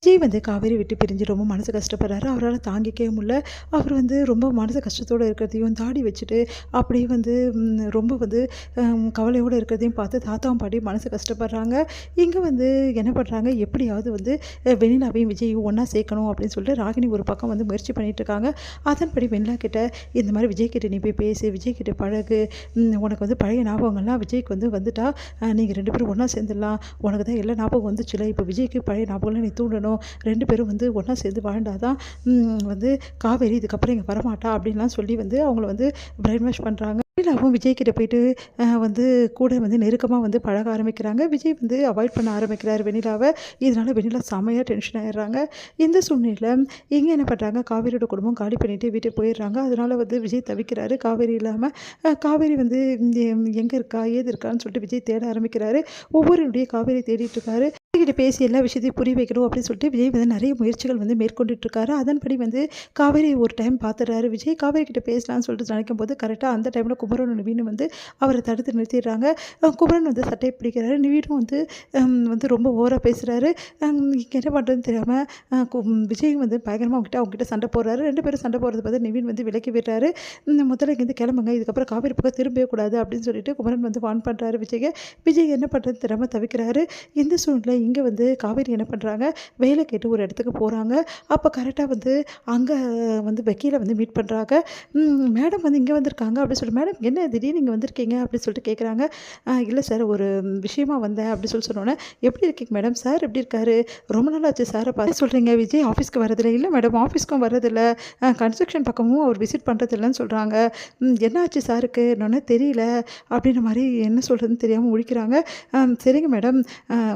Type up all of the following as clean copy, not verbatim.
விஜய் வந்து காவேரி விட்டு பிரிஞ்சு ரொம்ப மனசு கஷ்டப்படுறாரு. அவரால் தாங்கிக்கவே முடியல. அவர் வந்து ரொம்ப மனசு கஷ்டத்தோடு இருக்கிறதையும், தாடி வச்சுட்டு அப்படியே வந்து ரொம்ப வந்து கவலையோடு இருக்கிறதையும் பார்த்து தாத்தாவும் பாட்டியும் மனசு கஷ்டப்படுறாங்க. இங்கே வந்து என்ன பண்ணுறாங்க, எப்படியாவது வந்து வெண்ணிலாவையும் விஜயும் ஒன்றா சேர்க்கணும் அப்படின்னு சொல்லிட்டு ராகினி ஒரு பக்கம் வந்து முயற்சி பண்ணிகிட்ருக்காங்க. அதன்படி வெண்ணிலா கிட்ட இந்த மாதிரி விஜய் கிட்ட நீ போய் பேசு, விஜய் கிட்ட பழகு, உனக்கு வந்து பழைய ஞாபகங்கள்லாம் விஜய்க்கு வந்து வந்துட்டா நீங்கள் 2 பேரும் ஒன்றா சேர்ந்துடலாம். உனக்கு தான் எல்லா ஞாபகம் வந்துச்சுல, இப்போ விஜய்க்கு பழைய ஞாபகம்லாம் நீ தூண்டணும். 2 பேரும் வந்து ஒன்றா சேர்ந்து வாழ்ந்தா தான் வந்து காவேரி இதுக்கப்புறம் இங்கே வரமாட்டா அப்படின்லாம் சொல்லி வந்து அவங்கள வந்து பிரெயின் வாஷ் பண்ணுறாங்க. வெண்ணிலாவும் விஜய் கிட்ட போயிட்டு வந்து கூட வந்து நெருக்கமாக வந்து பழக ஆரம்பிக்கிறாங்க. விஜய் வந்து அவாய்ட் பண்ண ஆரம்பிக்கிறார் வெண்ணிலாவை. இதனால் வெண்ணிலா செமையாக டென்ஷன் ஆகிடுறாங்க. இந்த சூழ்நிலையில் இங்கே என்ன பண்ணுறாங்க, காவேரியோட குடும்பம் காலி பண்ணிவிட்டு வீட்டுக்கு போயிடுறாங்க. அதனால் வந்து விஜய் தவிக்கிறாரு. காவேரி இல்லாமல் காவேரி வந்து எங்கே இருக்கா ஏது இருக்கான்னு சொல்லிட்டு விஜய் தேட ஆரம்பிக்கிறாரு. ஒவ்வொருடைய காவேரி தேடிட்டு இருக்காரு. கிட்ட பேசி எல்லா விஷயத்தையும் புரிய வைக்கணும் அப்படின்னு சொல்லிட்டு விஜய் வந்து நிறைய முயற்சிகள் வந்து மேற்கொண்டுட்டு இருக்காரு. அதன்படி வந்து காவேரி ஒரு டைம் பார்த்துடுறாரு. விஜய் காவேரி கிட்ட பேசலாம்னு சொல்லிட்டு நினைக்கும் போது கரெக்டாக அந்த டைமில் குமரன் நிவீன் வந்து அவரை தடுத்து நிறுத்திடுறாங்க. குமரன் வந்து சட்டையை பிடிக்கிறாரு. நிவீனும் வந்து வந்து ரொம்ப ஓவராக பேசுகிறாரு. இங்கே என்ன பண்ணுறதுன்னு தெரியாமல் விஜய் வந்து பயங்கரமாக அவங்ககிட்ட சண்டை போடுறாரு. 2 பேரும் சண்டை போடுறது பார்த்து நிவீன் வந்து விலக்கி விடுறாரு. முதல்ல இங்கேருந்து கிளம்புங்க, இதுக்கப்புறம் காவேரி பக்கம் திரும்பவே கூடாது அப்படின்னு சொல்லிட்டு குமரன் வந்து வான் பண்ணுறாரு விஜயை. விஜய் என்ன பண்ணுறதுன்னு தெரியாமல் தவிக்கிறாரு. இந்த சூழ்நிலை இங்கே வந்து காவேரி என்ன பண்ணுறாங்க, வேலை கேட்டு ஒரு இடத்துக்கு போகிறாங்க. அப்போ கரெக்டாக வந்து அங்கே வந்து வக்கீலை வந்து மீட் பண்ணுறாங்க. மேடம் வந்து இங்கே வந்திருக்காங்க அப்படின்னு சொல்லிட்டு, மேடம் என்ன திடீர்னு இங்கே வந்திருக்கீங்க அப்படின்னு சொல்லிட்டு கேட்குறாங்க. இல்லை சார், ஒரு விஷயமா வந்தேன் அப்படின்னு சொன்னோன்னே, எப்படி இருக்கீங்க மேடம், சார் எப்படி இருக்காரு, ரொம்ப நாள் ஆச்சு சாரை பார்த்து சொல்கிறீங்க, விஜய் ஆஃபீஸ்க்கு வரதில்லை. இல்லை மேடம், ஆஃபீஸ்க்கும் வரதில்லை, கன்ஸ்ட்ரக்ஷன் பக்கமும் அவர் விசிட் பண்ணுறதில்லன்னு சொல்கிறாங்க. என்ன ஆச்சு சாருக்கு என்னொன்னே தெரியல அப்படின்ற மாதிரி என்ன சொல்கிறதுன்னு தெரியாமல் முழிக்கிறாங்க. சரிங்க மேடம்,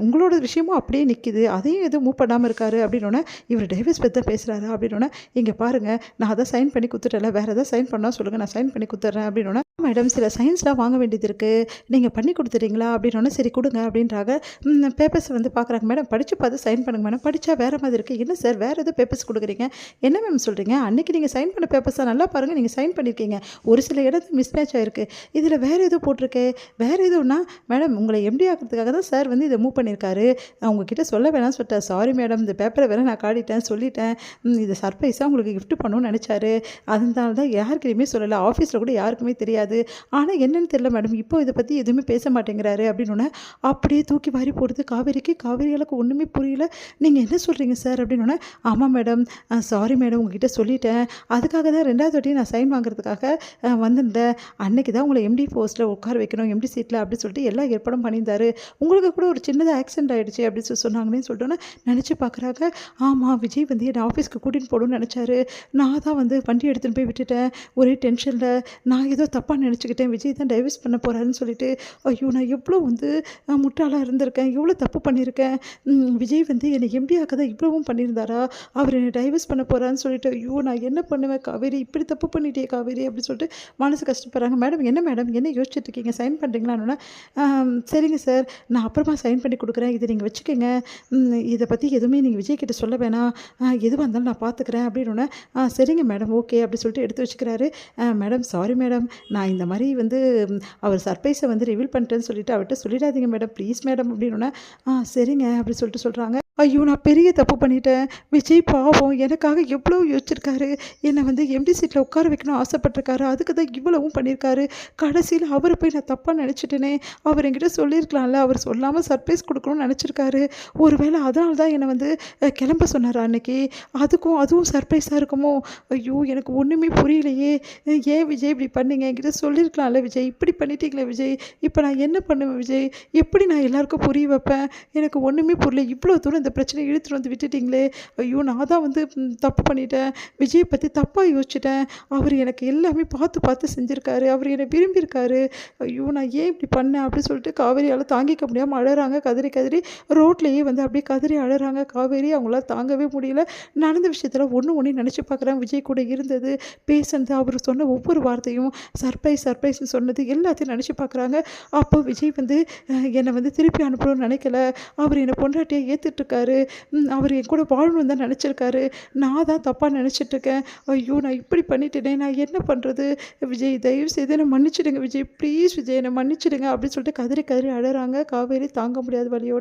உங்களோட விஷயமும் அப்படியே நிற்கிது, அதையும் எதுவும் மூவ் பண்ணாமல் இருக்காரு அப்படின்னோடனே, இவர் டைவர்ஸ் பற்றி தான் பேசுகிறாரு அப்படின்னோடனே, இங்கே பாருங்கள் நான் அதை சைன் பண்ணி கொடுத்துட்டேன்ல, வேறு எதாவது சைன் பண்ணால் சொல்லுங்கள், நான் சைன் பண்ணி கொடுத்துட்றேன் அப்படின்னோடனே, மேடம் சில சைன்ஸ்லாம் வாங்க வேண்டியது இருக்குது, நீங்கள் பண்ணி கொடுத்துறீங்களா அப்படின்னோடனே, சரி கொடுங்க அப்படின்றாங்க. பேப்பர்ஸ் வந்து பார்க்குறாங்க. மேடம் படித்து பார்த்து சைன் பண்ணுங்க மேடம், படித்தா வேறு மாதிரி இருக்குது. என்ன சார் வேறு எதுவும் பேப்பர்ஸ் கொடுக்குறீங்க, என்ன மேம் சொல்கிறீங்க, அன்றைக்கி நீங்கள் சைன் பண்ண பேப்பர்ஸாக நல்லா பாருங்கள், நீங்கள் சைன் பண்ணியிருக்கீங்க, ஒரு சில இடத்துல மிஸ் மேட்ச் ஆகிருக்கு, இதில் வேறு எதுவும் போட்டிருக்கு, வேறு எதுவும்னா மேடம் உங்களை எம்டி ஆகிறதுக்காக தான் சார் வந்து இதை மூவ் பண்ணியிருக்காரு, உங்ககிட்ட சொல்ல வேணாம்னு சொல்லிட்டேன், சாரி மேடம், இந்த பேப்பரை வேறு நான் காட்டிட்டேன் சொல்லிட்டேன், இது சர்ப்ரைஸாக உங்களுக்கு கிஃப்ட் பண்ணணும்னு நினச்சாரு, அதனால தான் யாருக்கிட்டையுமே சொல்லலை, ஆஃபீஸில் கூட யாருக்குமே தெரியாது, ஆனால் என்னென்னு தெரியல மேடம், இப்போ இதை பற்றி எதுவுமே பேச மாட்டேங்கிறாரு அப்படின்னோடனே, அப்படியே தூக்கி வாரி போடுது காவேரிக்கு. காவேரியாளுக்கு ஒன்றுமே புரியல. நீங்கள் என்ன சொல்கிறீங்க சார் அப்படின்னோடனே, ஆமாம் மேடம், சாரி மேடம், உங்ககிட்ட சொல்லிட்டேன், அதுக்காக தான் 2வது வாட்டியும் நான் சைன் வாங்குறதுக்காக வந்திருந்தேன், அன்றைக்கி தான் உங்களை எம்டி போஸ்ட்டில் உட்கார வைக்கணும், எம்டி சீட்டில் அப்படின்னு சொல்லிட்டு எல்லா ஏற்பாடும் பண்ணியிருந்தாரு, உங்களுக்கு கூட ஒரு சின்னதாக ஆக்சிடென்ட் ஆகிடுச்சு அப்படின்னு சொன்னாங்கன்னு சொல்லிட்டோன்னே நினச்சி பார்க்குறாங்க. ஆமாம், விஜய் வந்து என்னை ஆஃபீஸ்க்கு கூட்டிகிட்டு போகணும்னு நினச்சாரு, நான் தான் வந்து வண்டி எடுத்துகிட்டு போய் விட்டுட்டேன், ஒரே டென்ஷனில் நான் ஏதோ தப்பாக நினச்சிக்கிட்டேன், விஜய் தான் டைவர்ஸ் பண்ண போகிறாருன்னு சொல்லிட்டு, ஐயோ நான் எவ்வளோ வந்து முட்டாளாக இருந்திருக்கேன், எவ்வளோ தப்பு பண்ணியிருக்கேன், விஜய் வந்து என்னை எம்டி ஆக்க தான் இவ்வளவும் பண்ணியிருந்தாரா, அவர் என்னை டைவர்ஸ் பண்ண போகிறான்னு சொல்லிட்டு, ஐயோ நான் என்ன பண்ணுவேன் காவேரி, இப்படி தப்பு பண்ணிட்டே காவேரி அப்படின்னு சொல்லிட்டு மனசு கஷ்டப்படுறாங்க. மேடம் என்ன யோசிச்சுட்டு இருக்கீங்க, சைன் பண்ணுறீங்களான்னு, சரிங்க சார் நான் அப்புறமா சைன் பண்ணி கொடுக்குறேன், இதை நீங்கள் வச்சுக்கோங்க, இதை பற்றி எதுவுமே நீங்கள் விஜய் கிட்ட சொல்ல வேணாம், எதுவாக இருந்தாலும் நான் பார்த்துக்கிறேன் அப்படின்னோடனே, சரிங்க மேடம் ஓகே அப்படி சொல்லிட்டு எடுத்து வச்சுக்கிறாரு. மேடம் சாரி மேடம், நான் இந்த மாதிரி வந்து அவர் சர்ப்ரைஸை வந்து ரிவீல் பண்ணிட்டேன்னு சொல்லிட்டு அவர்கிட்ட சொல்லிடாதீங்க மேடம் ப்ளீஸ் மேடம் அப்படின்னோடனே, சரிங்க அப்படி சொல்லிட்டு சொல்கிறாங்க. ஐயோ நான் பெரிய தப்பு பண்ணிட்டேன், விஜய் பாவம் எனக்காக எவ்வளோ யோசிச்சிருக்காரு, என்னை வந்து எம்டி சீட்டில் உட்கார வைக்கணும் ஆசைப்பட்டிருக்காரு, அதுக்கு தான் இவ்வளவும் பண்ணியிருக்காரு, கடைசியில் அவரை போய் நான் தப்பாக நினச்சிட்டேனே, அவர் என்கிட்ட சொல்லியிருக்கலாம்ல, அவர் சொல்லாமல் சர்ப்ரைஸ் கொடுக்கணும்னு நினச்சிருக்காரு, ஒருவேளை அதனால தான் என்னை வந்து கிளம்ப சொன்னார் அன்னைக்கு, அதுவும் சர்ப்ரைஸாக இருக்குமோ, ஐயோ எனக்கு ஒன்றுமே புரியலையே, ஏன் விஜய் இப்படி பண்ணீங்க, என்கிட்ட சொல்லியிருக்கலாம்ல விஜய், இப்படி பண்ணிட்டீங்களே விஜய், இப்போ நான் என்ன பண்ணுவேன் விஜய், எப்படி நான் எல்லாருக்கும் புரிய வைப்பேன், எனக்கு ஒன்றுமே புரியல, இவ்வளோ தூரம் இந்த பிரச்சனை இழுத்துட்டு வந்து விட்டுட்டிங்களே, ஐயோ நான் தான் வந்து தப்பு பண்ணிட்டேன், விஜயை பற்றி தப்பாக யோசிச்சிட்டேன், அவர் எனக்கு எல்லாமே பார்த்து செஞ்சுருக்காரு, அவர் என்னை விரும்பியிருக்காரு, ஐயோ நான் ஏன் இப்படி பண்ணேன் அப்படின்னு சொல்லிட்டு காவேரியால் தாங்கிக்க முடியாமல் அழறாங்க. கதறி ரோட்லேயே வந்து அப்படியே கதறி அழறாங்க காவேரி. அவங்களால தாங்கவே முடியல. நடந்த விஷயத்தில் ஒன்று நினச்சி பார்க்குறாங்க. விஜய் கூட இருந்தது, பேசுனது, அவர் சொன்ன ஒவ்வொரு வார்த்தையும் சர்ப்ரைஸ்னு சொன்னது எல்லாத்தையும் நினச்சி பார்க்குறாங்க. அப்போ விஜய் வந்து என்னை வந்து திருப்பி அனுப்பணும்னு நினைக்கல, அவர் என்னை பொண்டாட்டியை ஏற்றுட்ருக்காரு, அவர் என் கூட வாழணும்னு தான் நினச்சிருக்காரு, நான் தான் தப்பாக நினச்சிட்ருக்கேன், ஐயோ நான் இப்படி பண்ணிட்டேனே, நான் என்ன பண்ணுறது விஜய், தயவு செய்து என்னை மன்னிச்சிடுங்க விஜய், ப்ளீஸ் விஜய் என்னை மன்னிச்சிடுங்க அப்படின்னு சொல்லிட்டு கதறி அழறாங்க காவேரி தாங்க முடியாத வழியோட.